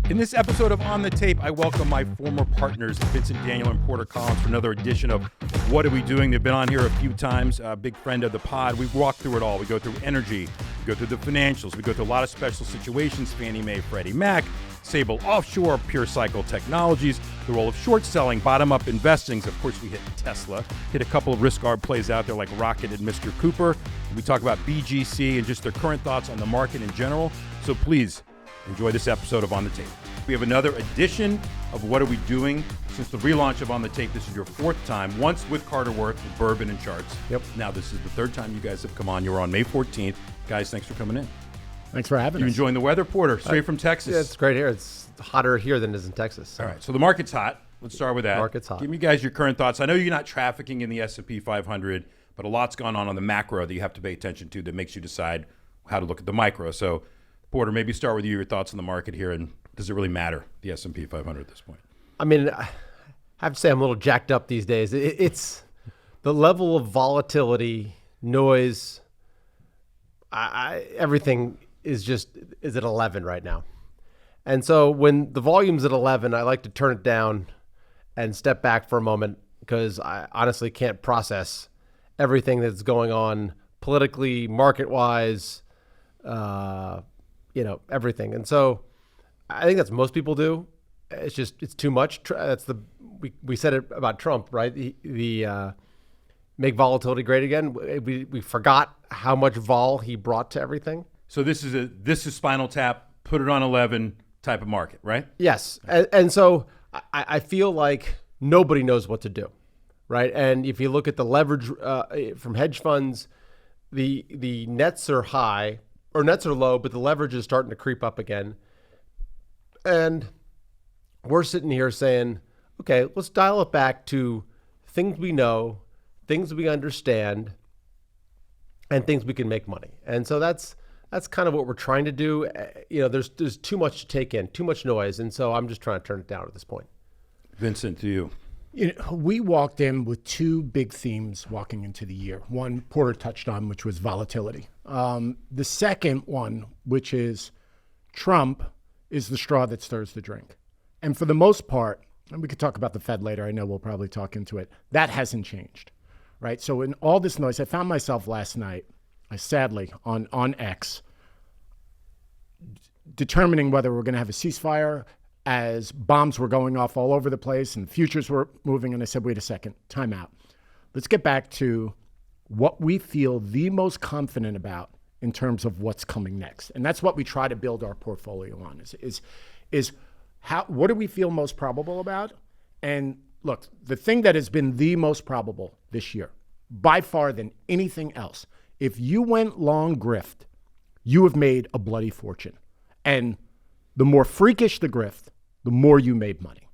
In this episode of On the Tape, I welcome my former partners, Vincent, Daniel, and Porter Collins, for another edition of What Are We Doing? They've been on here a few times, a big friend of the pod. We walk through it all. We go through energy, we go through the financials, we go through a lot of special situations, Fannie Mae, Freddie Mac, Sable Offshore, Pure Cycle Technologies, the role of short selling, bottom-up investing. Of course, we hit Tesla, hit a couple of risk-arb plays out there like Rocket and Mr. Cooper. We talk about BGC and just their current thoughts on the market in general. So please, enjoy this episode of On the Tape. We have another edition of What Are We Doing? Since the relaunch of On the Tape, this is your fourth time, once with Carter Worth, with Bourbon and Charts. Yep. Now this is the third time you guys have come on. You were on May 14th. Guys, thanks for coming in. Thanks for having us. You enjoying the weather, Porter? Straight from Texas. Yeah, it's great here. It's hotter here than it is in Texas. So. All right, so the market's hot. Let's start with that. Market's hot. Give me guys your current thoughts. I know you're not trafficking in the S&P 500, but a lot's gone on the macro that you have to pay attention to that makes you decide how to look at the micro. So, Porter, maybe start with you, your thoughts on the market here, and does it really matter, the S&P 500 at this point? I mean, I have to say I'm a little jacked up these days. It's the level of volatility, noise, everything is at 11 right now. And so when the volume's at 11, I like to turn it down and step back for a moment because I honestly can't process everything that's going on politically, market-wise, everything. And so I think that's most people do. It's too much. We said it about Trump, right? The make volatility great again. We forgot how much vol he brought to everything. So this is Spinal Tap, put it on 11 type of market, right? Yes. And so I feel like nobody knows what to do, right? And if you look at the leverage from hedge funds, the nets are high or nets are low, but the leverage is starting to creep up again. And we're sitting here saying, okay, let's dial it back to things we know, things we understand, and things we can make money. And so that's kind of what we're trying to do. There's too much to take in, too much noise. And so I'm just trying to turn it down at this point. Vincent, to you. We walked in with two big themes walking into the year. One, Porter touched on, which was volatility. The second one, which is Trump, is the straw that stirs the drink. And for the most part, and we could talk about the Fed later, I know we'll probably talk into it, that hasn't changed, right? So in all this noise, I found myself last night, sadly, on X, determining whether we're going to have a ceasefire as bombs were going off all over the place and futures were moving. And I said, wait a second, time out. Let's get back to what we feel the most confident about in terms of what's coming next. And that's what we try to build our portfolio on is what do we feel most probable about? And look, the thing that has been the most probable this year, by far than anything else, if you went long grift, you have made a bloody fortune. And the more freakish the grift, the more you made money.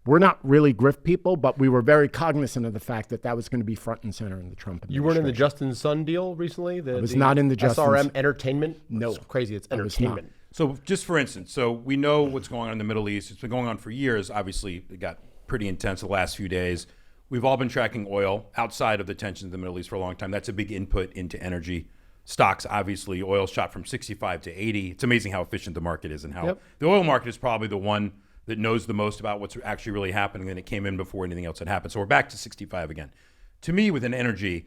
We're not really grift people, but we were very cognizant of the fact that was going to be front and center in the Trump administration. You weren't in the Justin Sun deal recently? I was not in the Justin SRM Entertainment? No. It's crazy. It's entertainment. So just for instance, so we know what's going on in the Middle East. It's been going on for years. Obviously, it got pretty intense the last few days. We've all been tracking oil outside of the tensions in the Middle East for a long time. That's a big input into energy. Stocks, obviously, oil shot from 65 to 80. It's amazing how efficient the market is and how the oil market is probably the one that knows the most about what's actually really happening, and it came in before anything else had happened. So we're back to 65 again. To me, with an energy,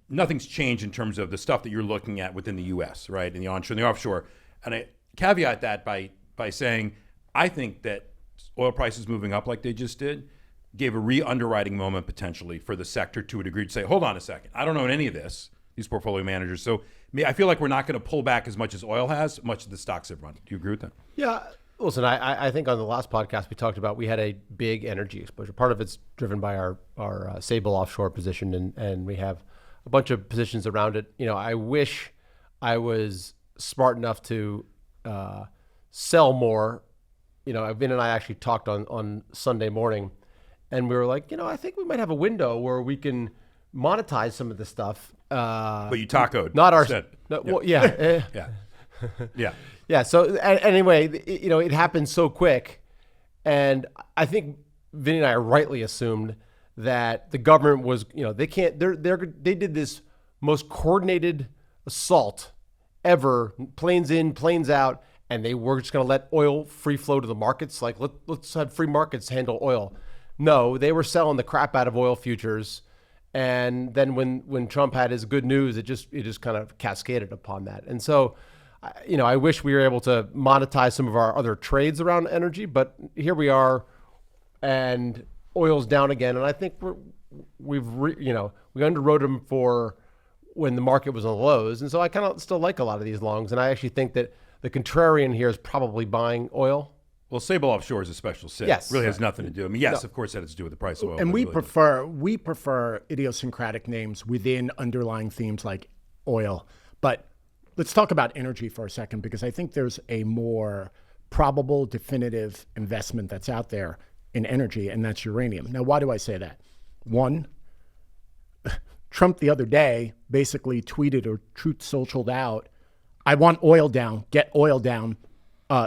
nothing's changed in terms of the stuff that you're looking at within the U.S., right, in the onshore and the offshore. And I caveat that by saying I think that oil prices moving up like they just did gave a re-underwriting moment potentially for the sector to a degree to say, hold on a second, I don't know any of this, these portfolio managers. So I feel like we're not going to pull back as much as oil has, much as the stocks have run. Do you agree with that? Yeah. Listen, I think on the last podcast we talked about we had a big energy exposure. Part of it's driven by our Sable Offshore position, and we have a bunch of positions around it. I wish I was smart enough to sell more. Vin and I actually talked on Sunday morning, and we were like, I think we might have a window where we can monetize some of this stuff. But you tacoed. Not our. Instead. No, well, yeah. Yeah. Yeah. Yeah. So anyway, it happened so quick, and I think Vinny and I rightly assumed that the government was, they can't. They did this most coordinated assault ever, planes in, planes out, and they were just going to let oil free flow to the markets. Like let's have free markets handle oil. No, they were selling the crap out of oil futures. And then when Trump had his good news, it just kind of cascaded upon that. And so, I wish we were able to monetize some of our other trades around energy, but here we are, and oil's down again. And I think we underwrote them for when the market was on the lows. And so I kind of still like a lot of these longs. And I actually think that the contrarian here is probably buying oil. Well, Sable Offshore is a special sit. Yes. Really has nothing to do. I mean, yes, of course, that has to do with the price of oil. And we really prefer idiosyncratic names within underlying themes like oil. But let's talk about energy for a second, because I think there's a more probable, definitive investment that's out there in energy, and that's uranium. Now, why do I say that? One, Trump the other day basically tweeted or truth socialed out, I want oil down, get oil down,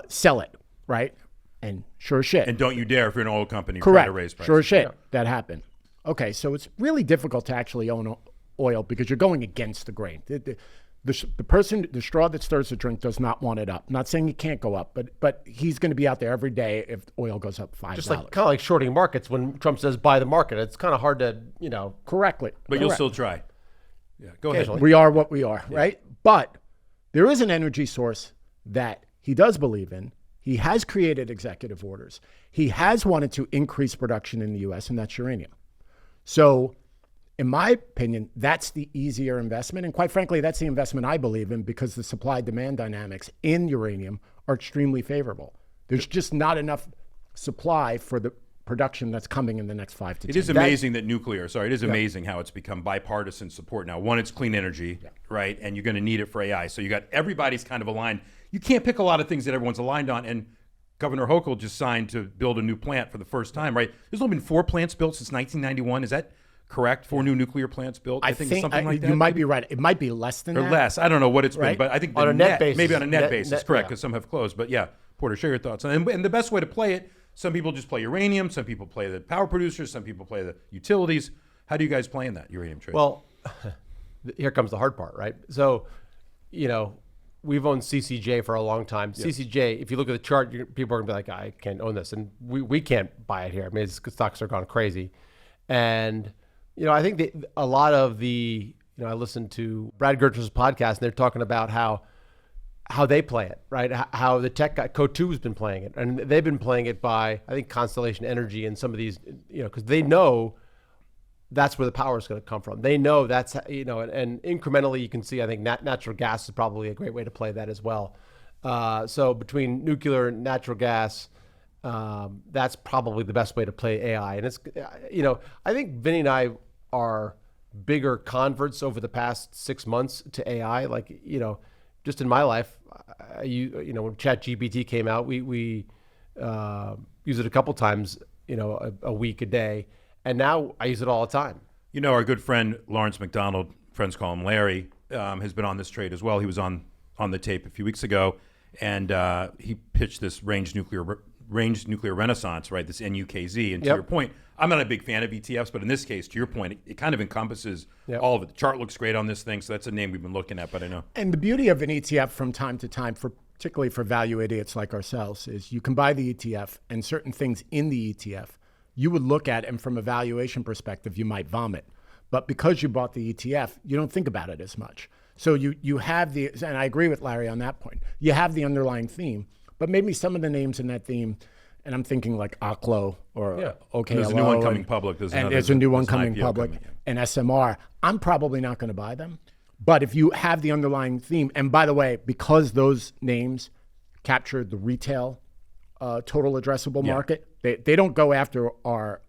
sell it, right? And sure as shit. And don't you dare, if you're an oil company, Correct. try to raise prices. Sure as shit. That happened. Okay, so it's really difficult to actually own oil because you're going against the grain. The straw that stirs the drink does not want it up. I'm not saying it can't go up, but he's going to be out there every day if oil goes up $5. Just like kind of like shorting markets when Trump says buy the market. It's kind of hard to, Correctly. But you'll still try. Yeah, go ahead. We are what we are, right? But there is an energy source that he does believe in. He has created executive orders. He has wanted to increase production in the U.S., and that's uranium. So, in my opinion, that's the easier investment. And quite frankly, that's the investment I believe in, because the supply-demand dynamics in uranium are extremely favorable. There's just not enough supply for the production that's coming in the next 5 to 10 years. It is amazing that it is amazing how it's become bipartisan support now. One, it's clean energy, right? And you're going to need it for AI. So you got everybody's kind of aligned. You can't pick a lot of things that everyone's aligned on. And Governor Hochul just signed to build a new plant for the first time, right? There's only been 4 plants built since 1991. Is that correct? 4 new nuclear plants built? I think something like that. You might be right. It might be less than that. Or less. I don't know what it's been, but I think on a net basis. Maybe on a net basis, correct, because some have closed. But yeah, Porter, share your thoughts. And the best way to play it, some people just play uranium, some people play the power producers, some people play the utilities. How do you guys play in that uranium trade? Well, here comes the hard part, right? So, we've owned CCJ for a long time. Yeah. CCJ, if you look at the chart, people are going to be like, I can't own this. And we can't buy it here. I mean, stocks are gone crazy. And, I think that a lot of the, I listened to Brad Gertrude's podcast, and they're talking about how they play it, right? How the tech guy, Co2 has been playing it. And they've been playing it by, I think, Constellation Energy and some of these, because they know that's where the power is going to come from. They know that's, and incrementally you can see, I think natural gas is probably a great way to play that as well. So between nuclear and natural gas, that's probably the best way to play AI. And it's, I think Vinny and I are bigger converts over the past 6 months to AI. Like, just in my life, when ChatGPT came out, we use it a couple times, a week, a day. And now I use it all the time. Our good friend Lawrence McDonald, friends call him Larry, has been on this trade as well. He was on the tape a few weeks ago, and he pitched this range nuclear renaissance, right? This NUKZ. And to your point, I'm not a big fan of ETFs, but in this case, to your point, it kind of encompasses all of it. The chart looks great on this thing, so that's a name we've been looking at, but I know. And the beauty of an ETF from time to time, particularly for value idiots like ourselves, is you can buy the ETF, and certain things in the ETF you would look at, and from a valuation perspective, you might vomit. But because you bought the ETF, you don't think about it as much. So you have and I agree with Larry on that point, you have the underlying theme, but maybe some of the names in that theme, and I'm thinking like Oklo or OKLO. There's a new one coming public. There's a new one coming public, and SMR. I'm probably not going to buy them. But if you have the underlying theme, and by the way, because those names capture the retail total addressable market, they don't go after our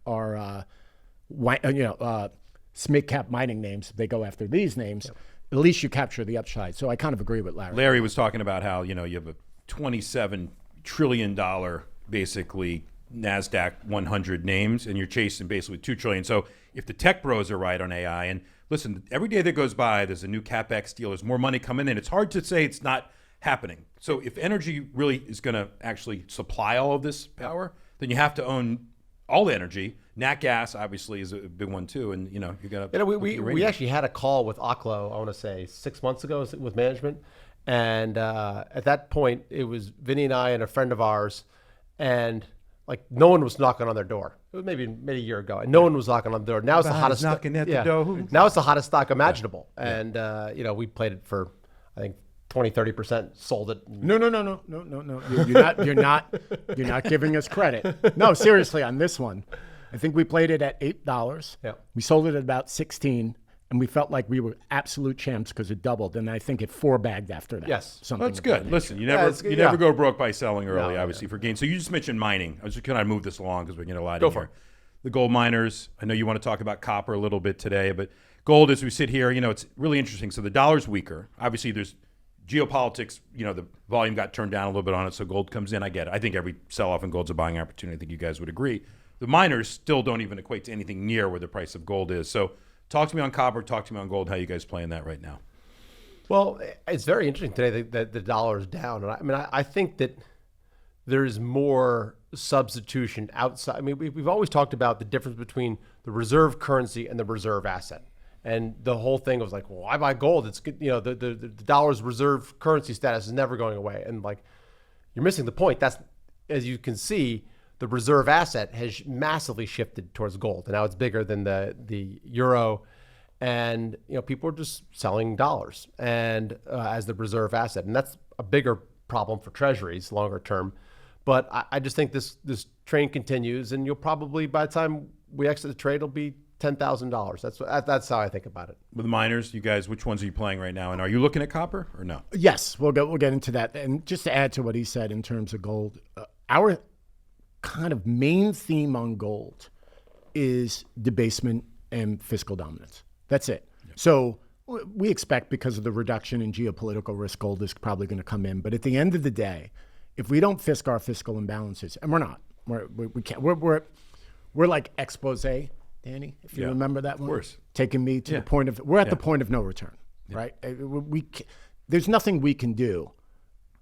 SMID cap mining names. They go after these names. At least you capture the upside. So I kind of agree with Larry. Larry was talking about how you have a $27 trillion basically NASDAQ 100 names, and you're chasing basically $2 trillion. So if the tech bros are right on AI, and listen, every day that goes by, there's a new CapEx deal, there's more money coming in. It's hard to say it's not happening. So if energy really is going to actually supply all of this power, then you have to own all the energy. Nat gas obviously is a big one too, and you got to. We actually had a call with Oklo, I want to say 6 months ago with management, And at that point, it was Vinny and I and a friend of ours, and like no one was knocking on their door. It was maybe a year ago, and no one was knocking on the door. Now it's the hottest. Knocking at the door. Now it's the hottest stock imaginable, and we played it for, I think, 20-30%, sold it. No. You're not giving us credit. No, seriously, on this one, I think we played it at $8. Yeah. We sold it at about 16, and we felt like we were absolute champs because it doubled. And I think it 4-bagged after that. Yes. Something That's of that good. nature. Listen, you never go broke by selling early, No, obviously, for gain. So you just mentioned mining. I was just going to move this along because we're getting a lot in here. The gold miners. I know you want to talk about copper a little bit today, but gold, as we sit here, it's really interesting. So the dollar's weaker. Obviously, there's geopolitics. The volume got turned down a little bit on it, so gold comes in. I get it. I think every sell-off in gold's a buying opportunity. I think you guys would agree. The miners still don't even equate to anything near where the price of gold is. So talk to me on copper, talk to me on gold, how you guys playing that right now. Well, it's very interesting today that the dollar is down. And I think that there's more substitution outside. I mean, we've always talked about the difference between the reserve currency and the reserve asset. And the whole thing was like, well, why buy gold? It's good. The dollar's reserve currency status is never going away. And like, you're missing the point. That's, as you can see, the reserve asset has massively shifted towards gold, and now it's bigger than the euro, and people are just selling dollars and as the reserve asset, and that's a bigger problem for treasuries longer term. But I just think this train continues, and you'll probably, by the time we exit the trade, it'll be $10,000. That's how I think about it. With the miners, you guys, which ones are you playing right now, and are you looking at copper or no? Yes, we'll get into that. And just to add to what he said in terms of gold, our kind of main theme on gold is debasement and fiscal dominance. That's it. Yep. So we expect, because of the reduction in geopolitical risk, gold is probably going to come in. But at the end of the day, if we don't fix our fiscal imbalances, and we're not, we can't. We're like expose, Danny, if you remember that one. Of course. Taking me to the point of, we're at the point of no return, right? There's nothing we can do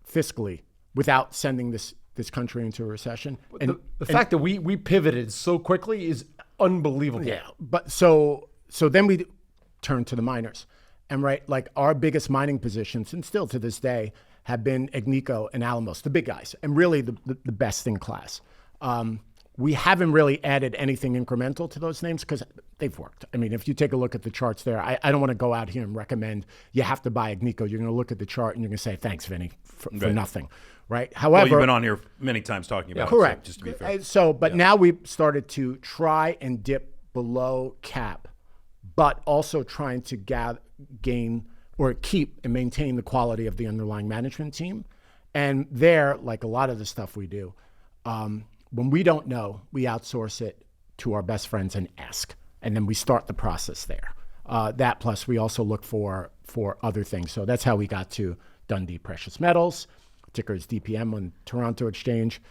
fiscally without sending this country into a recession. And the fact that we pivoted so quickly is unbelievable. Yeah, but so then we turn to the miners, and like our biggest mining positions, and still to this day, have been Agnico and Alamos, the big guys, and really the best in class. We haven't really added anything incremental to those names because they've worked. I mean, if you take a look at the charts there, I don't want to go out here and recommend you have to buy Agnico. You're going to look at the chart and you're going to say, thanks, Vinny, for nothing, right? However, you've been on here many times talking about it. Correct. So just to be fair. But now we've started to try and dip below cap, but also trying to gain or keep and maintain the quality of the underlying management team. And there, like a lot of the stuff we do, when we don't know, we outsource it to our best friends and ask, and then we start the process there. That plus we also look for other things. So that's how we got to Dundee Precious Metals, ticker is DPM on Toronto Exchange.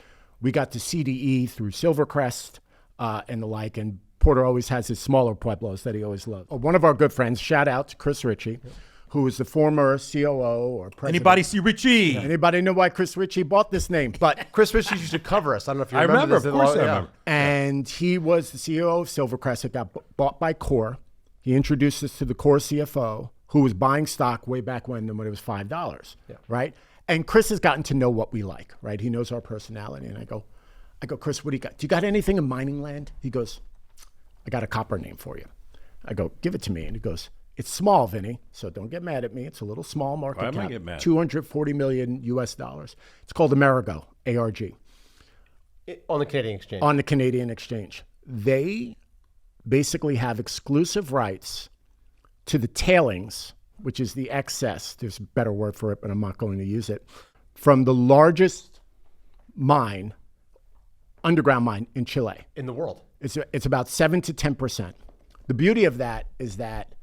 We got to CDE through Silvercrest and the like. And Porter always has his smaller pueblos that he always loves. One of our good friends, shout out to Chris Ritchie, who is the former COO or president. Anybody see Richie? Anybody know why Chris Ritchie bought this name? But Chris Ritchie used to cover us. I don't know if you remember. Of course I remember. And he was the CEO of Silvercrest. It got bought by Core. He introduced us to the Core CFO, who was buying stock way back when it was $5, right? And Chris has gotten to know what we like, right? He knows our personality. And I go, Chris, what do you got? Do you got anything in mining land? He goes, I got a copper name for you. I go, give it to me. And he goes, it's small, Vinny, so don't get mad at me. It's a little small market cap. Why am I get mad? $240 million US. It's called Amerigo, ARG. On the Canadian exchange. On the Canadian exchange. They basically have exclusive rights to the tailings, which is the excess, there's a better word for it, but I'm not going to use it, from the largest mine, underground mine in Chile. In the world. It's about 7 to 10%. The beauty of that is that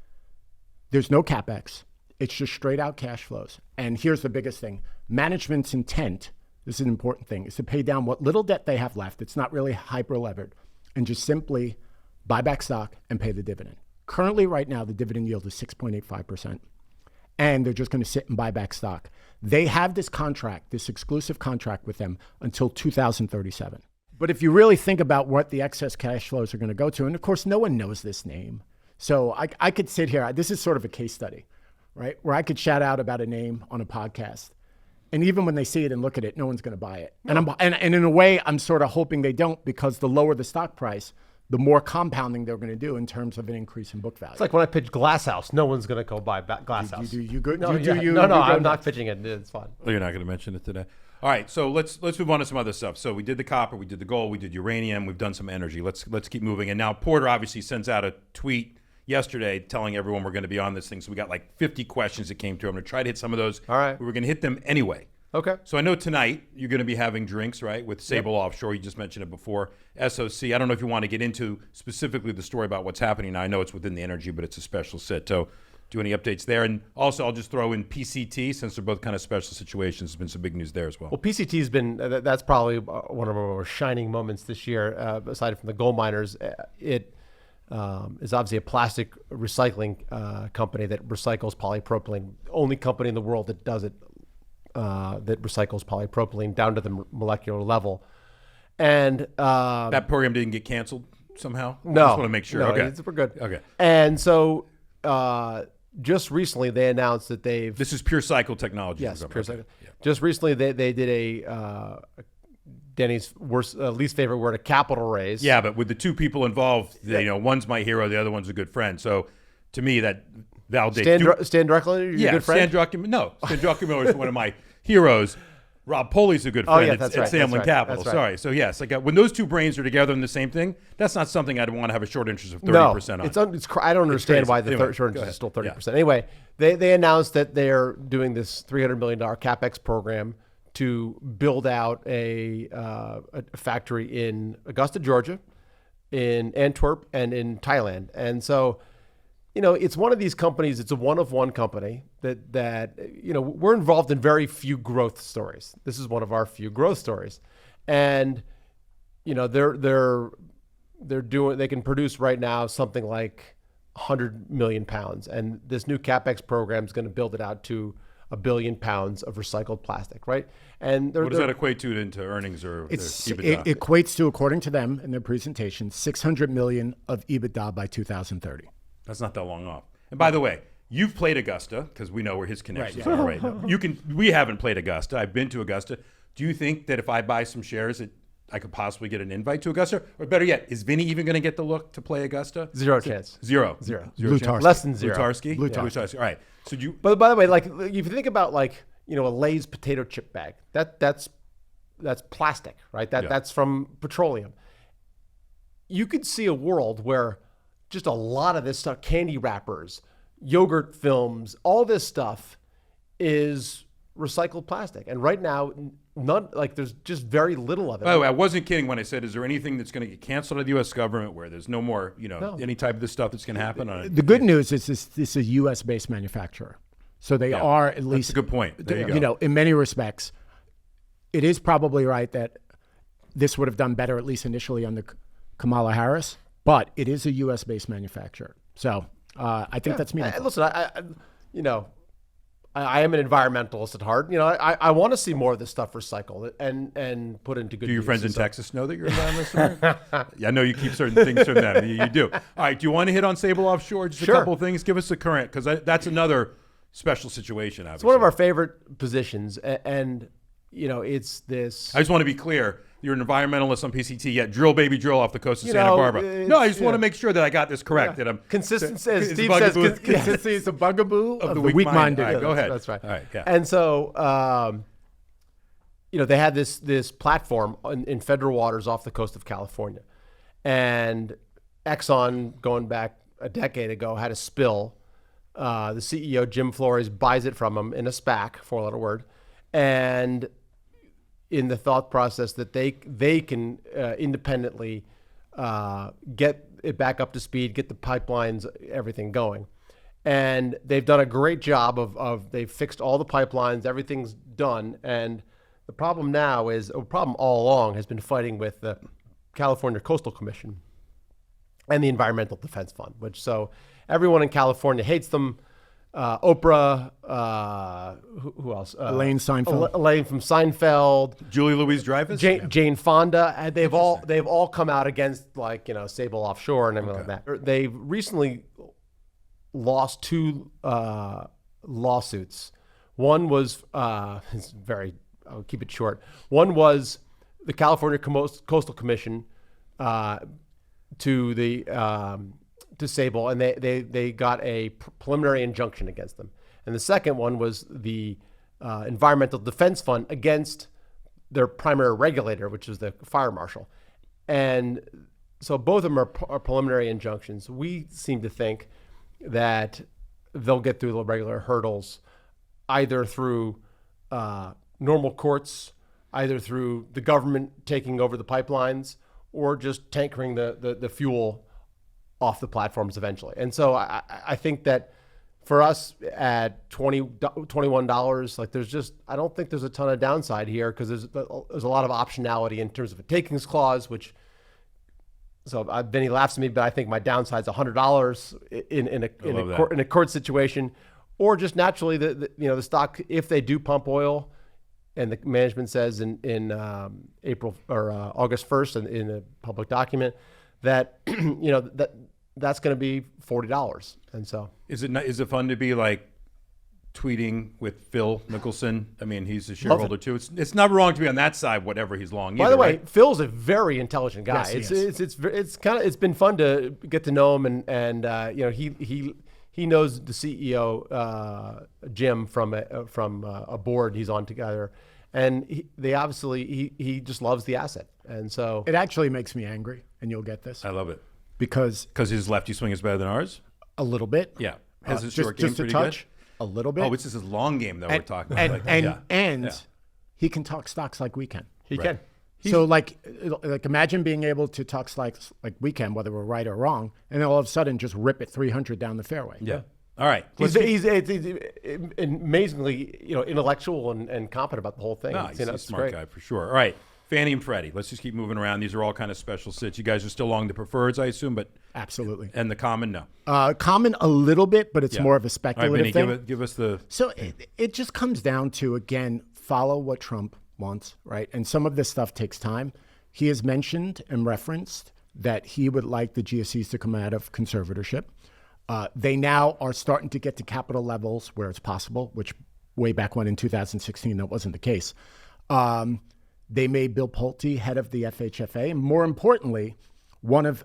there's no CapEx. It's just straight out cash flows. And here's the biggest thing. Management's intent, this is an important thing, is to pay down what little debt they have left. It's not really hyper levered, and just simply buy back stock and pay the dividend. Currently, right now, the dividend yield is 6.85%. And they're just going to sit and buy back stock. They have this contract, this exclusive contract with them until 2037. But if you really think about what the excess cash flows are going to go to, and of course, no one knows this name. So I could sit here. This is sort of a case study, right? Where I could shout out about a name on a podcast. And even when they see it and look at it, no one's going to buy it. No. And in a way, I'm sort of hoping they don't, because the lower the stock price, the more compounding they're going to do in terms of an increase in book value. It's like when I pitch Glass House, no one's going to go buy Glass House. You good? No, you I'm not pitching it. It's fine. Oh, you're not going to mention it today. All right, so let's move on to some other stuff. So we did the copper, we did the gold, we did uranium, we've done some energy. Let's keep moving. And now Porter obviously sends out a tweet yesterday telling everyone we're going to be on this thing. So we got like 50 questions that came through. I'm going to try to hit some of those. All right. We were going to hit them anyway. Okay. So I know tonight you're going to be having drinks, right, with Sable Offshore. You just mentioned it before. SOC. I don't know if you want to get into specifically the story about what's happening now. I know it's within the energy, but it's a special sit. So do any updates there? And also, I'll just throw in PCT, since they're both kind of special situations. There's been some big news there as well. Well, PCT's been, that's probably one of our more shining moments this year, aside from the gold miners. It is obviously a plastic recycling company that recycles polypropylene. Only company in the world that does it, that recycles polypropylene down to the molecular level. And that program didn't get canceled somehow? No. I just want to make sure. No, okay. we're good. Okay. And so just recently they announced that they've... This is Pure Cycle Technology. Yes, Pure Cycle. Yeah. Just recently they did a... Denny's least favorite word, a capital raise. Yeah, but with the two people involved, one's my hero, the other one's a good friend. So to me, that validates... Stan Druckenmiller, your good friend? Stan Druckenmiller is one of my heroes. Rob Poley's a good friend at Samlin Capital. Right. Sorry. So yes, when those two brains are together in the same thing, that's not something I'd want to have a short interest of 30% on. I don't understand why the short interest is still 30%. Anyway, they announced that they're doing this $300 million CapEx program to build out a factory in Augusta, Georgia, in Antwerp, and in Thailand. And so, it's one of these companies. It's a one-of-one company that we're involved in very few growth stories. This is one of our few growth stories, and they're doing. They can produce right now something like 100 million pounds, and this new CapEx program is going to build it out to 1 billion pounds of recycled plastic, right? And what does that equate to into earnings or EBITDA? It equates to, according to them in their presentation, 600 million of EBITDA by 2030. That's not that long off. And by the way, you've played Augusta, because we know where his connections are right now. We haven't played Augusta. I've been to Augusta. Do you think that if I buy some shares, I could possibly get an invite to Augusta? Or better yet, is Vinny even going to get the look to play Augusta? Zero chance. Zero. Lutarski. Less than zero. Lutarski. All right. So But by the way, like if you think about a Lay's potato chip bag, that's plastic, right? That's from petroleum. You could see a world where just a lot of this stuff, candy wrappers, yogurt films, all this stuff is recycled plastic. And right now, there's just very little of it. By the way, I wasn't kidding when I said, is there anything that's going to get canceled by the U.S. government where there's no more, any type of this stuff that's going to happen on it? The good news is this is a U.S.-based manufacturer. So they are at least... That's a good point. There you go. In many respects, it is probably right that this would have done better, at least initially, under Kamala Harris. But it is a U.S.-based manufacturer. So I think that's meaningful. Listen, I am an environmentalist at heart. I want to see more of this stuff recycled and put into good use. Do your friends in Texas know that you're an environmentalist? Yeah, I know you keep certain things from them. You do. All right, do you want to hit on Sable Offshore? Just a couple of things. Give us a current, because that's another special situation, obviously. It's one of our favorite positions, and it's this... I just want to be clear. You're an environmentalist on PCT, yet drill, baby, drill off the coast of Santa Barbara. No, I just want to make sure that I got this correct. That I'm consistency, as Steve says, consistency is a bugaboo of the weak-minded. All right, go ahead. That's right. All right, yeah. And so, they had this platform in federal waters off the coast of California, and Exxon, going back a decade ago, had a spill. The CEO, Jim Flores, buys it from him in a SPAC, four-letter word, and in the thought process that they can independently get it back up to speed, get the pipelines, everything going. And they've done a great job of they've fixed all the pipelines, everything's done. And the problem now is, a problem all along has been fighting with the California Coastal Commission and the Environmental Defense Fund, so everyone in California hates them. Oprah, who else? Elaine Seinfeld. Elaine from Seinfeld. Julie Louis-Dreyfus. Jane Fonda. They've all come out against Sable Offshore and everything like that. They've recently lost two lawsuits. One was, I'll keep it short. One was the California Coastal Commission to Sable, and they got a preliminary injunction against them. And the second one was the Environmental Defense Fund against their primary regulator, which is the fire marshal. And so both of them are preliminary injunctions. We seem to think that they'll get through the regular hurdles, either through normal courts, either through the government taking over the pipelines, or just tankering the fuel off the platforms eventually. And so I think that for us at $21, like I don't think there's a ton of downside here, because there's a lot of optionality in terms of a takings clause, which, so Vinny laughs at me, but I think my downside's $100 in a court situation, or just naturally the stock, if they do pump oil, and the management says in April or August 1st in a public document that that's going to be $40. And so is it fun to be like tweeting with Phil Mickelson? I mean, he's a shareholder too. It's not wrong to be on that side, whatever he's long. By the way, right? Phil's a very intelligent guy. Yes, It's been fun to get to know him, and he knows the CEO Jim from a board he's on together, and he just loves the asset, and so It actually makes me angry, and you'll get this, I love it. because His lefty swing is better than ours? a little bit. Yeah. Has his short game just a pretty touch, good? a little bit. Oh, it's just his long game that we're talking about. And he can talk stocks like we can. he can. So like imagine being able to talk stocks like we can, whether we're right or wrong, and then all of a sudden just rip it 300 down the fairway. Yeah. All right. He's amazingly intellectual and competent about the whole thing. No, he's a it's smart great. guy for sure. All right. Fannie and Freddie. Let's just keep moving around. These are all kind of special sits. You guys are still long the preferreds, I assume, but Absolutely. and the common, no. Common a little bit, but it's more of a All right, speculative Vinny, thing. give us the. So it just comes down to, again, follow what Trump wants, right? And some of this stuff takes time. He has mentioned and referenced that he would like the GSEs to come out of conservatorship. They now are starting to get to capital levels where it's possible, which way back when in 2016, that wasn't the case. They made Bill Pulte head of the FHFA. And more importantly, one of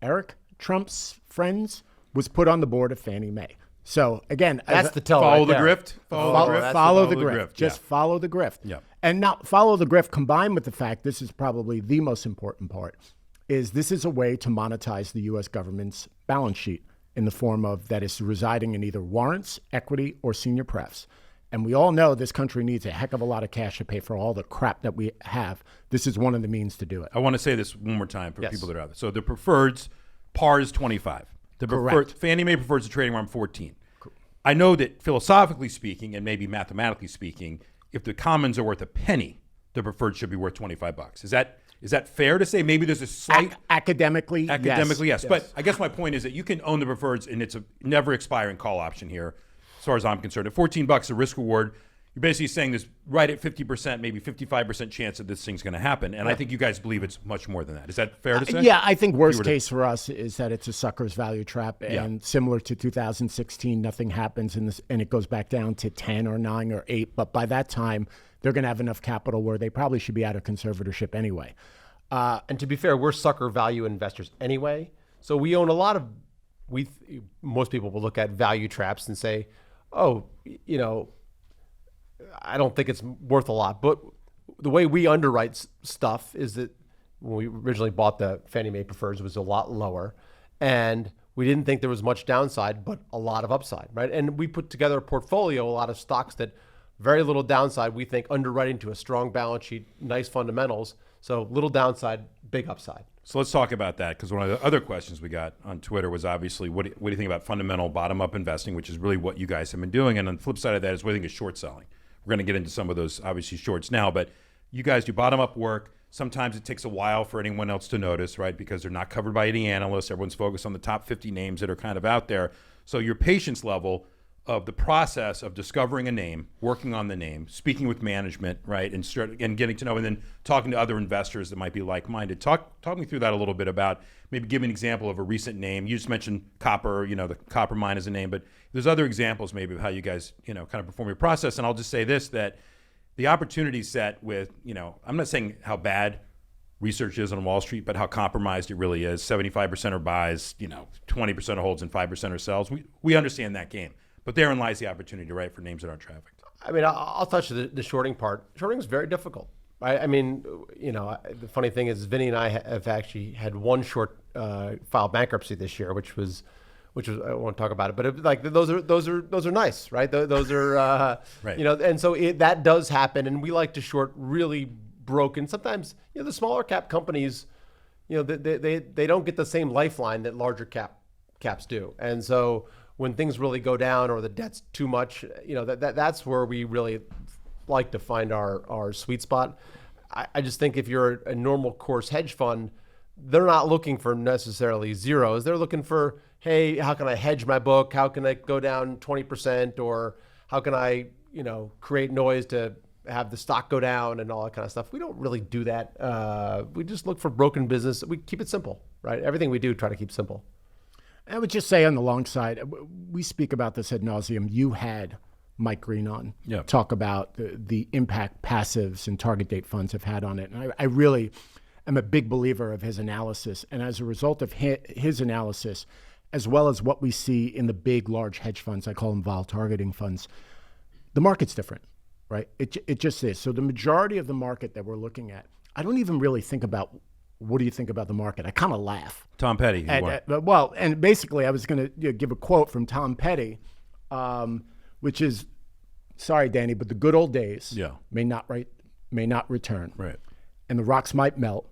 Eric Trump's friends was put on the board of Fannie Mae. So again, That's the tell. Follow right the there. grift. follow the grift. Just Yeah. follow the grift. Yeah. And now follow the grift combined with the fact, this is probably the most important part, is this is a way to monetize the U.S. government's balance sheet in the form of that is residing in either warrants, equity, or senior prefs. And we all know this country needs a heck of a lot of cash to pay for all the crap that we have. This is one of the means to do it. I want to say this one more time for Yes. people that are out there. So the preferreds, par is 25. The preferred, Correct. Fannie Mae preferreds are trading around 14. I know that philosophically speaking, and maybe mathematically speaking, if the commons are worth a penny, the preferred should be worth $25. Is that fair to say? Maybe there's a slight Academically, yes. But I guess my point is that you can own the preferreds, and it's a never expiring call option here, as far as I'm concerned. At $14, a risk reward, you're basically saying there's right at 50%, maybe 55% chance that this thing's going to happen. And I think you guys believe it's much more than that. Is that fair to say? Yeah, I think worst case for us is that it's a sucker's value trap, and Yeah. similar to 2016, nothing happens and it goes back down to 10 or 9 or 8. But by that time, they're going to have enough capital where they probably should be out of conservatorship anyway. And to be fair, we're sucker value investors anyway. So we own a lot of, most people will look at value traps and say, oh, I don't think it's worth a lot. But the way we underwrite stuff is that when we originally bought the Fannie Mae preferreds, it was a lot lower. And we didn't think there was much downside, but a lot of upside, right? And we put together a portfolio, a lot of stocks that very little downside. We think underwriting to a strong balance sheet, nice fundamentals. So little downside, big upside. So let's talk about that, because one of the other questions we got on Twitter was obviously, what do you think about fundamental bottom-up investing, which is really what you guys have been doing. And on the flip side of that is what do you think is short selling. We're going to get into some of those, obviously, shorts now, but you guys do bottom-up work. Sometimes it takes a while for anyone else to notice, right, because they're not covered by any analysts. Everyone's focused on the top 50 names that are kind of out there. So your patience level of the process of discovering a name, working on the name, speaking with management, right, and getting to know, and then talking to other investors that might be like-minded. Talk me through that a little bit about maybe give me an example of a recent name. You just mentioned copper, the copper mine is a name, but there's other examples maybe of how you guys, kind of perform your process. And I'll just say this, that the opportunity set with, I'm not saying how bad research is on Wall Street, but how compromised it really is. 75% are buys, 20% are holds, and 5% are sells. We understand that game. But therein lies the opportunity, right, for names that aren't trafficked. I mean, I'll touch the shorting part. Shorting is very difficult, right? I mean, the funny thing is, Vinny and I have actually had one short file bankruptcy this year, which was I won't talk about it, but those are nice, right? Those are right. And so that does happen, and we like to short really broken. Sometimes the smaller cap companies, they don't get the same lifeline that larger caps do, and so when things really go down or the debt's too much, that's where we really like to find our sweet spot. I just think if you're a normal course hedge fund, they're not looking for necessarily zeros. They're looking for, hey, how can I hedge my book? How can I go down 20%? Or how can I, create noise to have the stock go down and all that kind of stuff. We don't really do that. We just look for broken business. We keep it simple, right? Everything we do, try to keep simple. I would just say on the long side, we speak about this ad nauseum. You had Mike Green on talk about the impact passives and target date funds have had on it. And I really am a big believer of his analysis. And as a result of his analysis, as well as what we see in the big, large hedge funds, I call them vol targeting funds, the market's different, right? It just is. So the majority of the market that we're looking at, I don't even really think about, what do you think about the market? I kind of laugh. Tom Petty. And basically I was going to give a quote from Tom Petty, which is, sorry, Danny, but the good old days may not return. Right. And the rocks might melt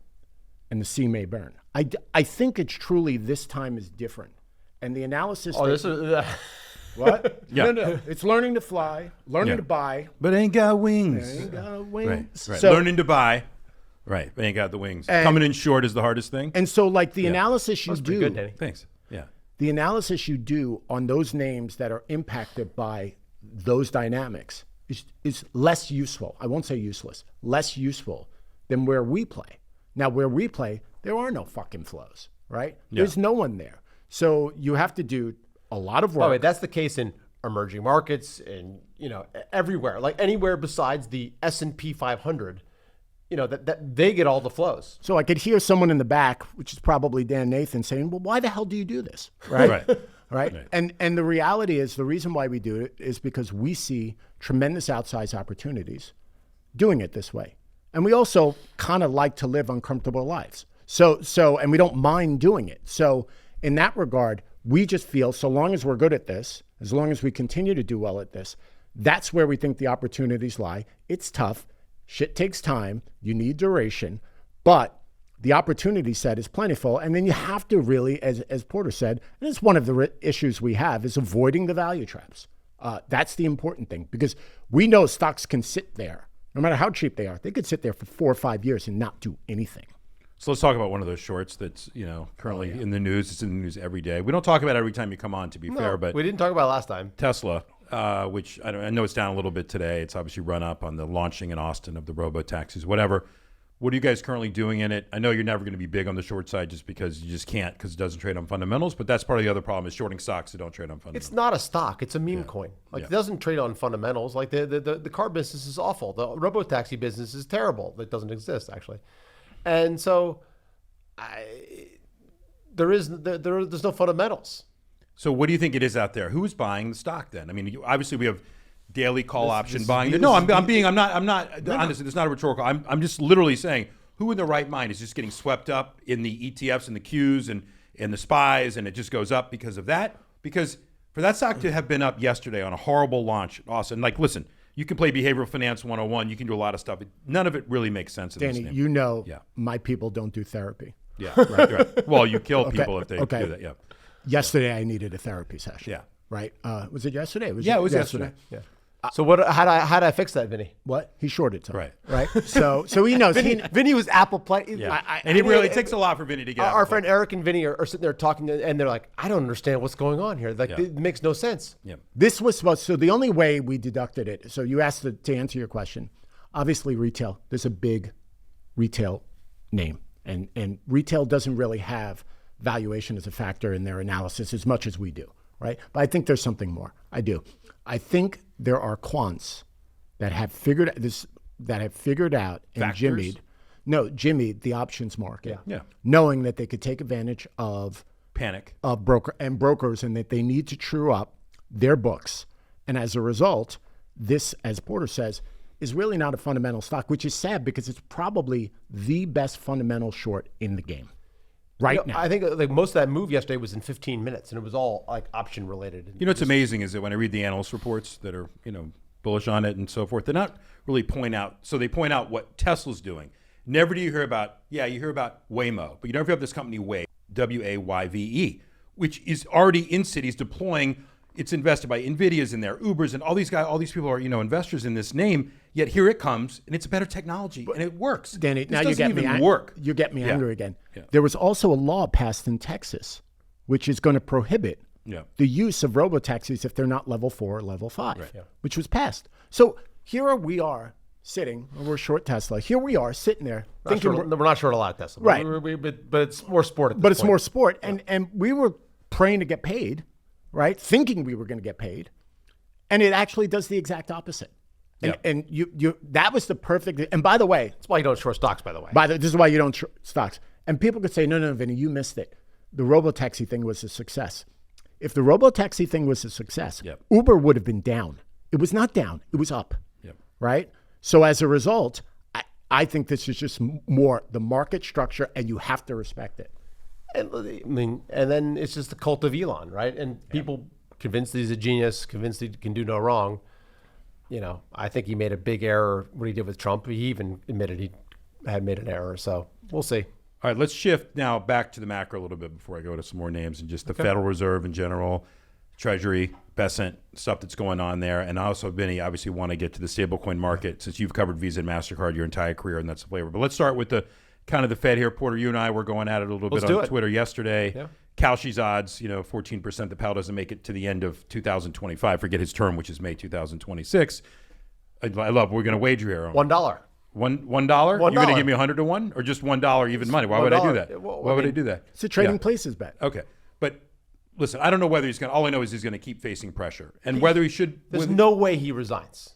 and the sea may burn. I think it's truly this time is different. And the analysis... Oh, this is... What? Yeah. No. It's learning to fly, learning to buy. But ain't got wings. Ain't got wings. Right. So, learning to buy. Right. But ain't got the wings. Coming in short is the hardest thing. And so the analysis you do... Good, Danny. Thanks. Yeah. The analysis you do on those names that are impacted by those dynamics is less useful. I won't say useless. Less useful than where we play. Now, where we play, there are no fucking flows, right? Yeah. There's no one there. So you have to do a lot of work. Oh, wait, that's the case in emerging markets and, everywhere. Like anywhere besides the S&P 500, that they get all the flows. So I could hear someone in the back, which is probably Dan Nathan, saying, well, why the hell do you do this? Right. Right. And the reality is, the reason why we do it is because we see tremendous outsized opportunities doing it this way. And we also kind of like to live uncomfortable lives. And we don't mind doing it. So in that regard, we just feel so long as we're good at this, as long as we continue to do well at this, that's where we think the opportunities lie. It's tough. Shit takes time. You need duration. But the opportunity set is plentiful. And then you have to really, as Porter said, and it's one of the issues we have, is avoiding the value traps. That's the important thing, because we know stocks can sit there, no matter how cheap they are. They could sit there for 4 or 5 years and not do anything. So let's talk about one of those shorts that's currently in the news. It's in the news every day. We don't talk about it every time you come on, to be fair, but we didn't talk about it last time. Tesla, which I know it's down a little bit today. It's obviously run up on the launching in Austin of the robo-taxis, whatever. What are you guys currently doing in it? I know you're never going to be big on the short side just because you just can't, because it doesn't trade on fundamentals, but that's part of the other problem is shorting stocks that don't trade on fundamentals. It's not a stock. It's a meme coin. It doesn't trade on fundamentals. Like the car business is awful. The robo-taxi business is terrible. It doesn't exist, actually. And so there's no fundamentals. So what do you think it is out there? Who's buying the stock then? I mean, obviously we have daily call option buying. I'm not, honestly, it's not a rhetorical. I'm just literally saying, who in their right mind is just getting swept up in the ETFs and the Qs and the SPYs, and it just goes up because of that? Because for that stock to have been up yesterday on a horrible launch, awesome. Like, listen, you can play behavioral finance 101. You can do a lot of stuff. None of it really makes sense. Danny, my people don't do therapy. Yeah, right. Well, you kill people if they do that. Yeah. Yesterday, I needed a therapy session. Yeah. Right. Was it yesterday? It was yesterday. Yeah. So what? How do I fix that, Vinny? What? He shorted some. Right. Right. So he knows. Vinny was Apple Play. Yeah. And it takes a lot for Vinny to get Our friend Eric and Vinny are sitting there talking, and they're like, I don't understand what's going on here. Like, it makes no sense. Yeah. This was supposed. So the only way we deducted it. So you asked to answer your question. Obviously, retail. There's a big retail name, and retail doesn't really have valuation as a factor in their analysis as much as we do, right? But I think there's something more. I do. I think there are quants that have figured this, that have figured out and Factors? jimmied the options market, Yeah. knowing that they could take advantage of Panic. brokers, and that they need to true up their books. And as a result, this, as Porter says, is really not a fundamental stock, which is sad because it's probably the best fundamental short in the game right now. I think like most of that move yesterday was in 15 minutes, and it was all like option related. You know what's amazing is that when I read the analyst reports that are, bullish on it and so forth, they're not really point out. So they point out what Tesla's doing. Never do you hear about, you hear about Waymo, but you never hear of this company Wayve, which is already in cities deploying. It's invested by NVIDIA's in there, Uber's, and all these people are, investors in this name. Yet here it comes, and it's a better technology, and it works. Danny, this now you doesn't get even me work. You get me angry again. Yeah. There was also a law passed in Texas, which is going to prohibit the use of robotaxis if they're not level 4 or level 5, which was passed. So here we are sitting. We're short Tesla. Here we are sitting there thinking we're not short a lot of Tesla, Right. But it's more sport. At this but it's point. more sport, and we were praying to get paid, right? Thinking we were going to get paid, and it actually does the exact opposite. And you that was the perfect. And by the way, That's why you don't short stocks, by the way. this is why you don't stocks. And people could say, no, Vinny, you missed it. The robotaxi thing was a success. If the robotaxi thing was a success, Uber would have been down. It was not down. It was up. Right. So as a result, I think this is just more the market structure, and you have to respect it. And then it's just the cult of Elon, right? And people convinced that he's a genius, convinced he can do no wrong. I think he made a big error what he did with Trump. He even admitted he had made an error. So we'll see. All right, let's shift now back to the macro a little bit before I go to some more names and just the Federal Reserve in general, Treasury, Vincent, stuff that's going on there. And I also, Vinny, obviously want to get to the stablecoin market since you've covered Visa and MasterCard your entire career, and that's the flavor. But let's start with the kind of the Fed here. Porter, you and I were going at it a little bit on Twitter yesterday. Yeah. Kalshi's odds, 14% that Powell doesn't make it to the end of 2025. Forget his term, which is May 2026. I love. We're going to wager here. $1. $1? You're going to give me 100 to 1 or just $1 even money? Why would I do that? Why would I do that? It's a trading places bet. Okay, but listen, I don't know whether he's going to. All I know is he's going to keep facing pressure, and whether he should. There's no way he resigns.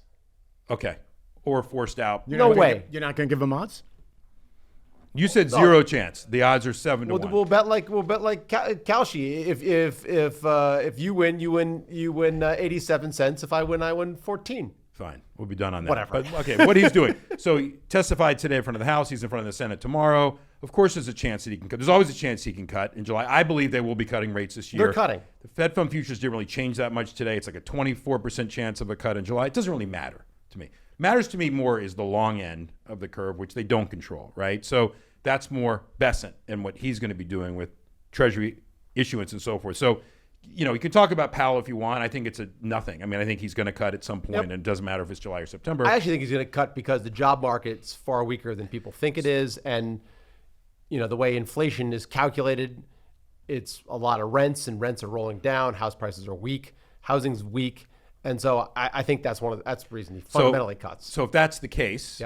Okay, or forced out. No way. You're not going to give him odds? You said zero chance. The odds are 7 to 1. We'll bet like Kalshi. If you win, you win 87 cents. If I win 14. Fine, we'll be done on that. Whatever. But, okay, what he's doing. So he testified today in front of the House. He's in front of the Senate tomorrow. Of course, there's a chance that he can cut. There's always a chance he can cut in July. I believe they will be cutting rates this year. They're cutting. The Fed fund futures didn't really change that much today. It's like a 24% chance of a cut in July. It doesn't really matter to me. Matters to me more is the long end of the curve, which they don't control, right? So that's more Vincent and what he's going to be doing with Treasury issuance and so forth. So, you can talk about Powell if you want. I think it's a nothing. I mean, I think he's going to cut at some point, and it doesn't matter if it's July or September. I actually think he's going to cut because the job market's far weaker than people think it is. And, the way inflation is calculated, it's a lot of rents, and rents are rolling down. House prices are weak. Housing's weak. And so I think that's the reason he fundamentally cuts. So if that's the case,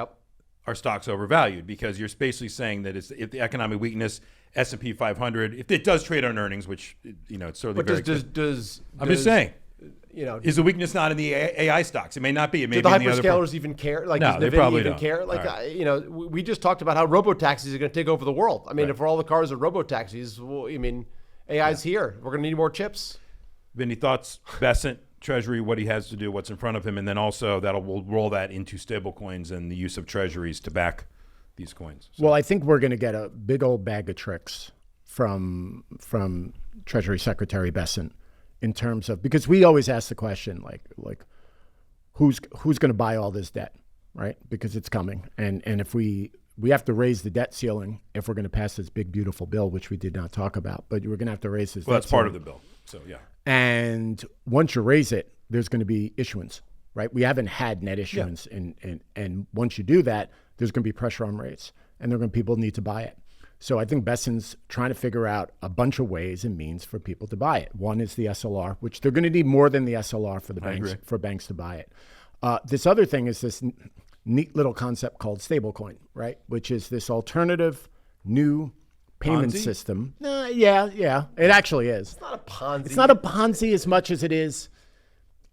our stock's overvalued because you're basically saying that if the economic weakness, S&P 500, if it does trade on earnings, which it's certainly but very. I'm just saying. Is the weakness not in the AI stocks? It may not be. It may do be the in the other. hyperscalers even care? Like, no, does they NVIDIA probably even don't. care? Like, right. We just talked about how robotaxis are going to take over the world. I mean, if all the cars are robotaxis, well, AI's here. We're going to need more chips. Vinny, thoughts? Vincent, Treasury, what he has to do, what's in front of him, and then also we'll roll that into stablecoins and the use of treasuries to back these coins. So. Well, I think we're going to get a big old bag of tricks from Treasury Secretary Vincent in terms of, because we always ask the question like who's going to buy all this debt, right? Because it's coming, and if we have to raise the debt ceiling if we're going to pass this big beautiful bill, which we did not talk about, but we're going to have to raise this. Well, debt that's part ceiling. of the bill. So yeah. And once you raise it, there's going to be issuance. right? We haven't had net issuance, and once you do that, there's going to be pressure on rates, and people need to buy it. So I think Besant's trying to figure out a bunch of ways and means for people to buy it. One is the SLR, which they're going to need more than the SLR for the banks to buy it. This other thing is this neat little concept called stablecoin, right? Which is this alternative new payment system. Yeah, it actually is. It's not a Ponzi. It's not a Ponzi as much as it is.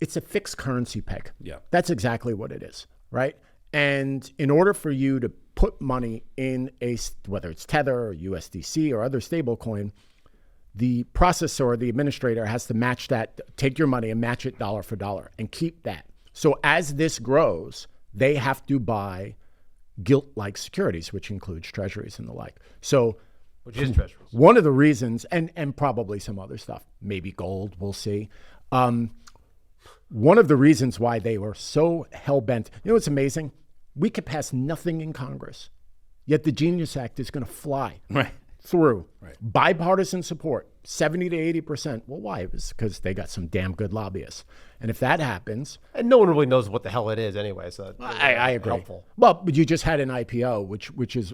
It's a fixed currency peg. Yeah, that's exactly what it is, right? And in order for you to put money in whether it's Tether or USDC or other stablecoin, the processor or the administrator has to match that, take your money and match it dollar for dollar and keep that. So as this grows, they have to buy gilt-like securities, which includes treasuries and the like. So, which is treasuries. One of the reasons, and probably some other stuff, maybe gold, we'll see. One of the reasons why they were so hell-bent, you know what's amazing? We could pass nothing in Congress, yet the Genius Act is going to fly through. Right. Bipartisan support, 70 to 80%. Well, why? It was because they got some damn good lobbyists. And if that happens... And no one really knows what the hell it is anyway, so I agree. Helpful. Well, but you just had an IPO, which is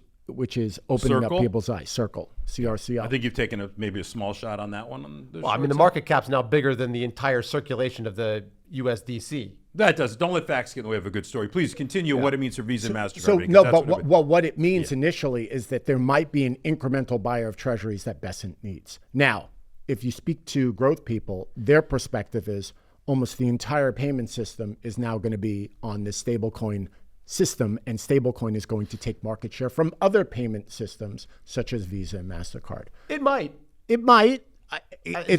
opening Circle? up people's eyes. Circle, CRCL. I think you've taken maybe a small shot on that one. Well, I mean, the market cap's now bigger than the entire circulation of the USDC. That does. Don't let facts get in the way of a good story. Please continue what it means for Visa and MasterCard. So no, but what it means initially is that there might be an incremental buyer of treasuries that Besant needs. Now, if you speak to growth people, their perspective is almost the entire payment system is now going to be on this stablecoin system, and stablecoin is going to take market share from other payment systems such as Visa and MasterCard. It might. Is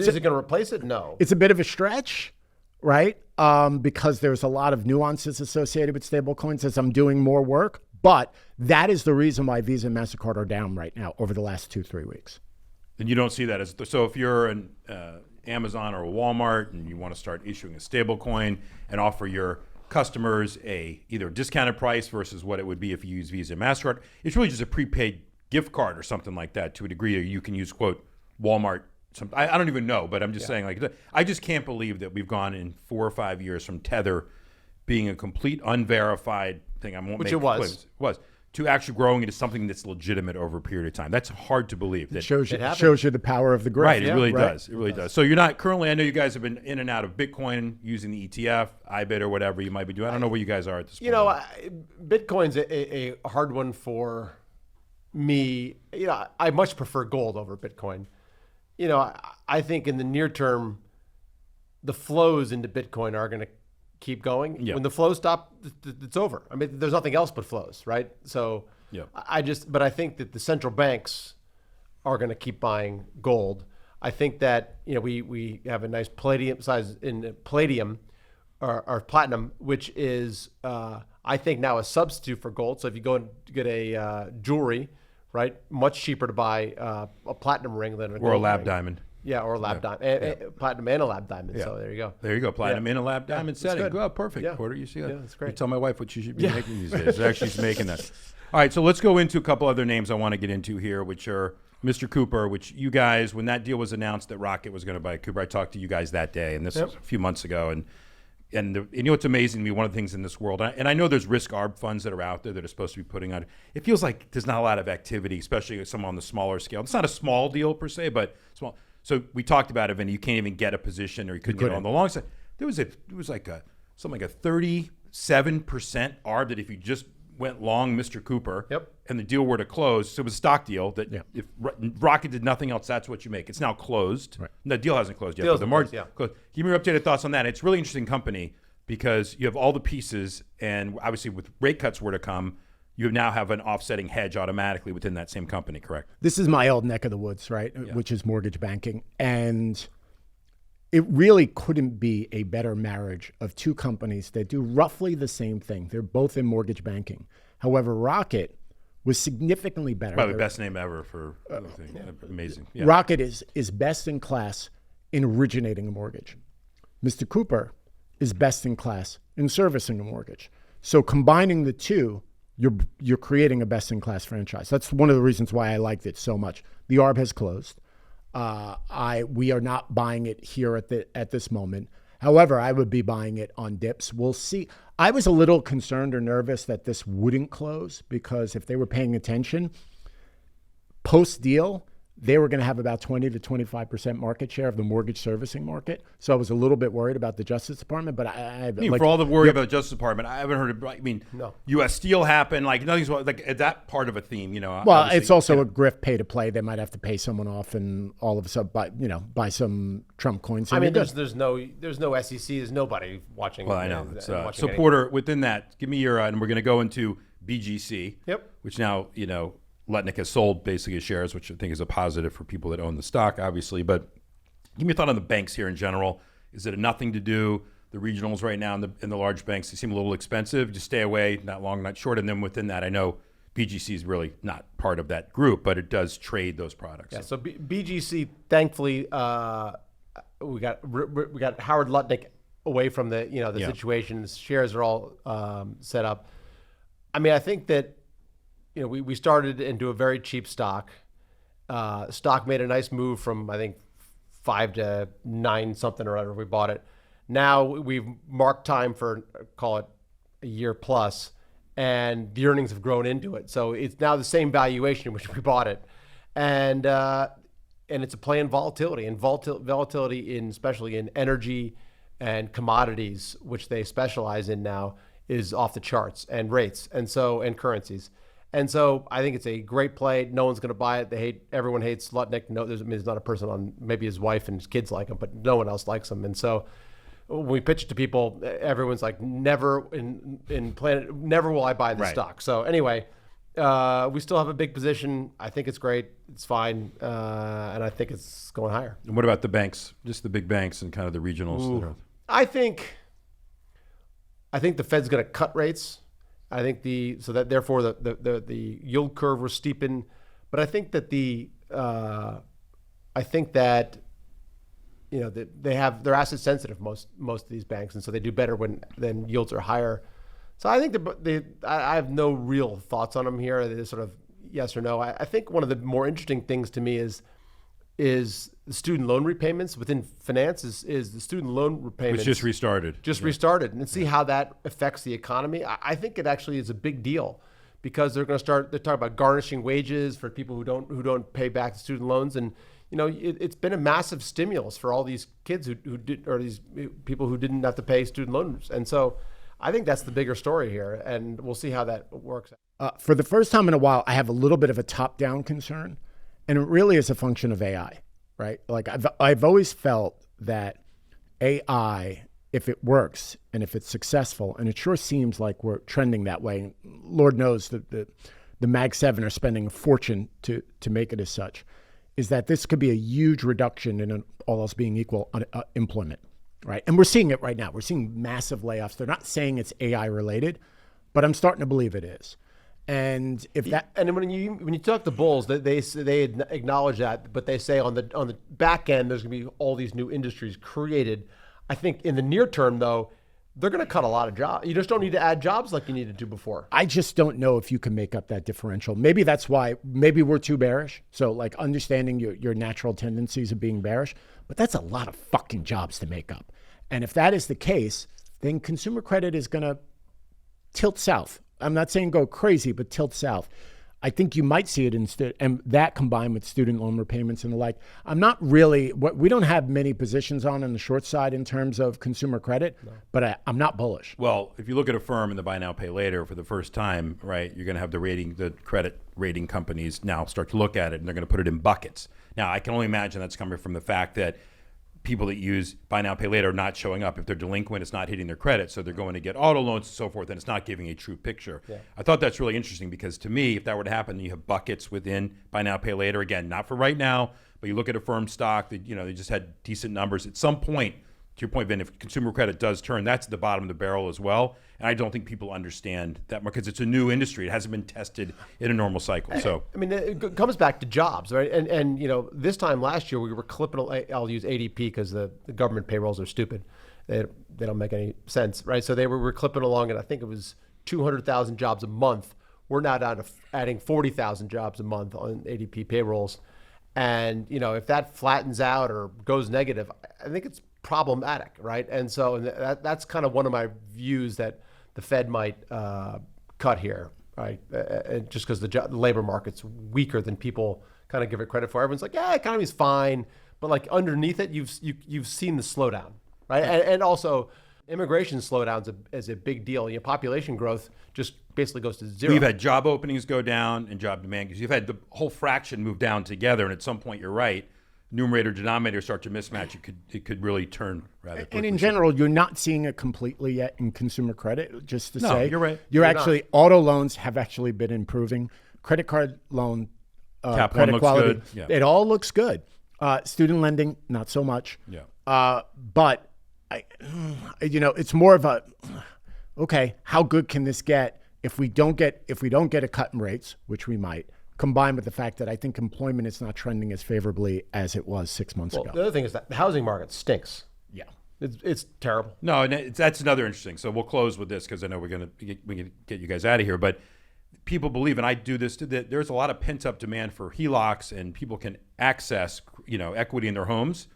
it going to replace it? No. It's a bit of a stretch, right? Because there's a lot of nuances associated with stablecoins as I'm doing more work. But that is the reason why Visa and MasterCard are down right now over the last 2-3 weeks. And you don't see that as so. If you're an Amazon or a Walmart and you want to start issuing a stablecoin and offer your customers either a discounted price versus what it would be if you use Visa and MasterCard, it's really just a prepaid gift card or something like that to a degree. Or you can use quote Walmart. I don't even know, but I'm just saying, like, I just can't believe that we've gone in 4 or 5 years from Tether being a complete unverified thing. I won't Which make it was. claims. It was. To actually growing into something that's legitimate over a period of time. That's hard to believe. That shows you the power of the growth. Right, it really does. It really does. So you're not currently, I know you guys have been in and out of Bitcoin using the ETF, IBIT or whatever you might be doing. I don't know where you guys are at this point. You know, Bitcoin's a hard one for me. You know, I much prefer gold over Bitcoin. You know, I think in the near term, the flows into Bitcoin are going to keep going. Yeah. When the flows stop, it's over. I mean, there's nothing else but flows, right? So but I think that the central banks are going to keep buying gold. I think that, you know, we have a nice palladium size in palladium or platinum, which is, I think now a substitute for gold. So if you go and get a jewelry, right, much cheaper to buy a platinum ring than a gold or a lab ring. diamond. Yeah, or a lab diamond, platinum and a lab diamond. So there you go. There you go, platinum in a lab diamond setting. Oh, perfect. Yeah. Porter, you see that? Yeah, that's great. You tell my wife what she should be making these days. Actually, she's making that. All right, so let's go into a couple other names I want to get into here, which are Mr. Cooper, which you guys, when that deal was announced that Rocket was going to buy Cooper, I talked to you guys that day, and this was a few months ago, and you know what's amazing to me, one of the things in this world, and I know there's risk arb funds that are out there that are supposed to be putting on, it feels like there's not a lot of activity, especially some on the smaller scale. It's not a small deal per se, but small. So we talked about it, and you can't even get a position, or you couldn't get it on the long side. It was like something like a 37% arb that if you just went long Mr. Cooper and the deal were to close, so it was a stock deal that if Rocket did nothing else, that's what you make. It's now closed. Right. The deal hasn't closed yet, but the margin closed. Give me your updated thoughts on that. It's a really interesting company because you have all the pieces, and obviously with rate cuts were to come, you now have an offsetting hedge automatically within that same company, correct? This is my old neck of the woods, right? Yeah. Which is mortgage banking. And it really couldn't be a better marriage of two companies that do roughly the same thing. They're both in mortgage banking. However, Rocket was significantly better. Probably the best name ever for anything. Amazing. Yeah. Rocket is best in class in originating a mortgage. Mr. Cooper is best in class in servicing a mortgage. So combining the two, you're creating a best-in-class franchise. That's one of the reasons why I liked it so much. The arb has closed. We are not buying it here at this moment. However, I would be buying it on dips. We'll see. I was a little concerned or nervous that this wouldn't close because if they were paying attention, post-deal, they were going to have about 20 to 25% market share of the mortgage servicing market. So I was a little bit worried about the Justice Department. But I mean, like, for all the worry about the Justice Department, I haven't heard. I mean, No. U.S. Steel happened. Like nothing's like that part of a theme. You know. well, obviously, it's also a grift pay to play. They might have to pay someone off, and all of a sudden, buy some Trump coins. I mean, there's no SEC. There's nobody watching. Well, I know. It's, watching so anything. Porter, within that, give me your. And we're going to go into BGC. Yep. Which now Lutnick has sold basically his shares, which I think is a positive for people that own the stock, obviously. But give me a thought on the banks here in general. Is it nothing to do? The regionals right now in the large banks, they seem a little expensive. Just stay away, not long, not short. And then within that, I know BGC is really not part of that group, but it does trade those products. Yeah. So BGC, thankfully, we got Howard Lutnick away from the situation. The shares are all set up. I mean, I think that we started into a very cheap stock. Stock made a nice move from I think 5 to 9 something or other. We bought it. Now we've marked time for call it a year plus, and the earnings have grown into it. So it's now the same valuation in which we bought it, and it's a play in volatility volatility especially in energy and commodities, which they specialize in now, is off the charts, and rates and currencies. And so I think it's a great play. No one's going to buy it. Everyone hates Lutnick. No, there's not a person on, maybe his wife and his kids like him, but no one else likes him. And so when we pitch it to people, everyone's like, never will I buy the stock. So anyway, we still have a big position. I think it's great. It's fine. And I think it's going higher. And what about the banks? Just the big banks and kind of the regionals? I think the Fed's going to cut rates. I think therefore the yield curve will steepen, but I think that they're asset sensitive, most of these banks, and so they do better when yields are higher. So I think I have no real thoughts on them here. They're sort of yes or no. I think one of the more interesting things to me is the student loan repayments within finance is the student loan repayments. It's just restarted. Restarted, and see how that affects the economy. I think it actually is a big deal because they're talking about garnishing wages for people who don't pay back the student loans. And it's been a massive stimulus for all these kids these people who didn't have to pay student loans. And so I think that's the bigger story here, and we'll see how that works. For the first time in a while, I have a little bit of a top-down concern. And it really is a function of AI, right? Like I've always felt that AI, if it works and if it's successful, and it sure seems like we're trending that way. Lord knows that the Mag 7 are spending a fortune to make it as such, is that this could be a huge reduction in all else being equal employment, right? And we're seeing it right now. We're seeing massive layoffs. They're not saying it's AI related, but I'm starting to believe it is. And when you talk to bulls, they acknowledge that, but they say on the back end there's going to be all these new industries created. I think in the near term though, they're going to cut a lot of jobs. You just don't need to add jobs like you needed to before. I just don't know if you can make up that differential. Maybe that's why. Maybe we're too bearish. So like understanding your natural tendencies of being bearish, but that's a lot of fucking jobs to make up. And if that is the case, then consumer credit is going to tilt south. I'm not saying go crazy, but tilt south. I think you might see it instead, and that combined with student loan repayments and the like. We don't have many positions on the short side in terms of consumer credit, but I'm not bullish. Well, if you look at a firm in the buy now, pay later for the first time, right, you're going to have the credit rating companies now start to look at it, and they're going to put it in buckets. Now, I can only imagine that's coming from the fact that people that use buy now, pay later are not showing up. If they're delinquent, it's not hitting their credit. So they're going to get auto loans and so forth, and it's not giving a true picture. Yeah. I thought that's really interesting because to me, if that were to happen, you have buckets within buy now, pay later. Again, not for right now, but you look at a firm stock that, they just had decent numbers. At some point, to your point, Vin, if consumer credit does turn, that's at the bottom of the barrel as well. And I don't think people understand that because it's a new industry. It hasn't been tested in a normal cycle. So I mean, it comes back to jobs, right? And this time last year we were clipping. I'll use ADP because the government payrolls are stupid. They don't make any sense, right? So we're clipping along, and I think it was 200,000 jobs a month. We're now down to adding 40,000 jobs a month on ADP payrolls, and if that flattens out or goes negative, I think it's problematic, right? And so that's kind of one of my views that the Fed might cut here, right? Just because the labor market's weaker than people kind of give it credit for. Everyone's like, yeah, economy's fine, but like underneath it, you've seen the slowdown, right? And also immigration slowdowns is a big deal. Population growth just basically goes to zero. We've had job openings go down and job demand, because you've had the whole fraction move down together, and at some point, you're right, numerator denominator start to mismatch. It could really turn rather quickly. And in general, you're not seeing it completely yet in consumer credit. Just to No, say, you're right. You're actually auto loans have actually been improving. Credit card loan Cap credit looks quality, good. Yeah. it all looks good. Student lending, not so much. Yeah. But it's more of a okay. How good can this get if we don't get a cut in rates, which we might, combined with the fact that I think employment is not trending as favorably as it was 6 months ago. The other thing is that the housing market stinks. Yeah. It's terrible. No, and that's another interesting. So we'll close with this because I know we can get you guys out of here. But people believe, and I do this, that there's a lot of pent up demand for HELOCs, and people can access equity in their homes.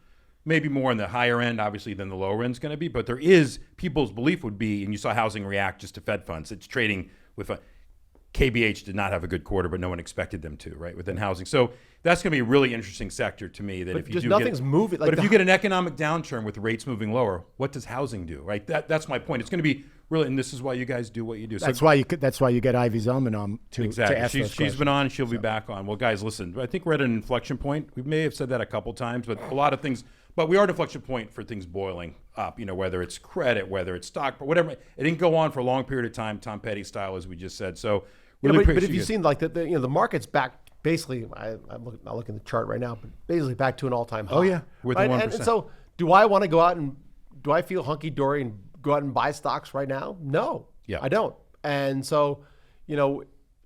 Maybe more on the higher end, obviously, than the lower end is going to be. But there is, people's belief would be, and you saw housing react just to Fed funds. It's trading with KBH did not have a good quarter, but no one expected them to, right, within housing. So that's going to be a really interesting sector to me. That But if you just do nothing's moving. But if you get an economic downturn with rates moving lower, what does housing do, right? That's my point. It's going to be really, and this is why you guys do what you do. That's why you get Ivy Zellman on to Exactly. ask those She's questions. been on. She'll be back on. Well, guys, listen. I think we're at an inflection point. We may have said that a couple times, but a lot of things. But we are at an inflection point for things boiling up. Whether it's credit, whether it's stock, but whatever. It didn't go on for a long period of time, Tom Petty style, as we just said. So really, but if you've seen like the market's back basically. I'm looking at the chart right now, but basically back to an all-time high. Oh yeah, with the 1%. And so, do I want to go out and do I feel hunky dory and go out and buy stocks right now? No, I don't. And so,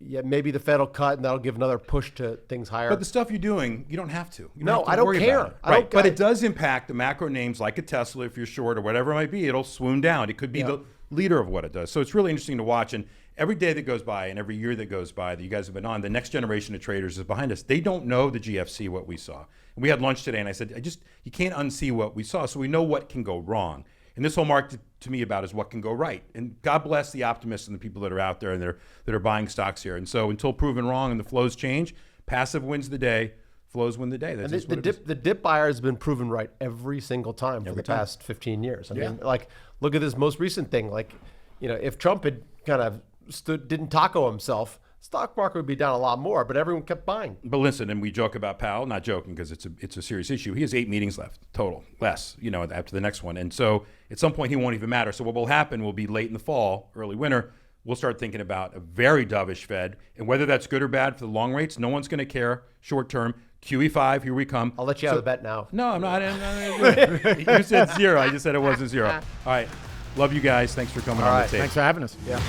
maybe the Fed will cut and that'll give another push to things higher. But the stuff you're doing, you don't have to. You No, have to I don't worry care. about it. I don't- Right. But it does impact the macro names like a Tesla. If you're short or whatever it might be, it'll swoon down. It could be the leader of what it does. So it's really interesting to watch. And every day that goes by and every year that goes by that you guys have been on, the next generation of traders is behind us. They don't know the GFC, what we saw. And we had lunch today, and I said, you can't unsee what we saw. So we know what can go wrong. And this whole market to me about is what can go right. And God bless the optimists and the people that are out there and that are buying stocks here. And so until proven wrong and the flows change, passive wins the day, flows win the day. That's just what it is. The dip buyer has been proven right every single time for the past 15 years. I mean, like, look at this most recent thing. Like, if Trump had kind of didn't taco himself, stock market would be down a lot more, but everyone kept buying. But listen, and we joke about Powell, not joking because it's a serious issue. He has 8 meetings left total, less, after the next one. And so at some point he won't even matter. So what will happen will be late in the fall, early winter, we'll start thinking about a very dovish Fed. And whether that's good or bad for the long rates, no one's going to care short term. QE5, here we come. I'll let you have the bet now. No, I'm not. You said 0. I just said it wasn't 0. All right. Love you guys. Thanks for coming on the tape. Thanks for having us. Yeah.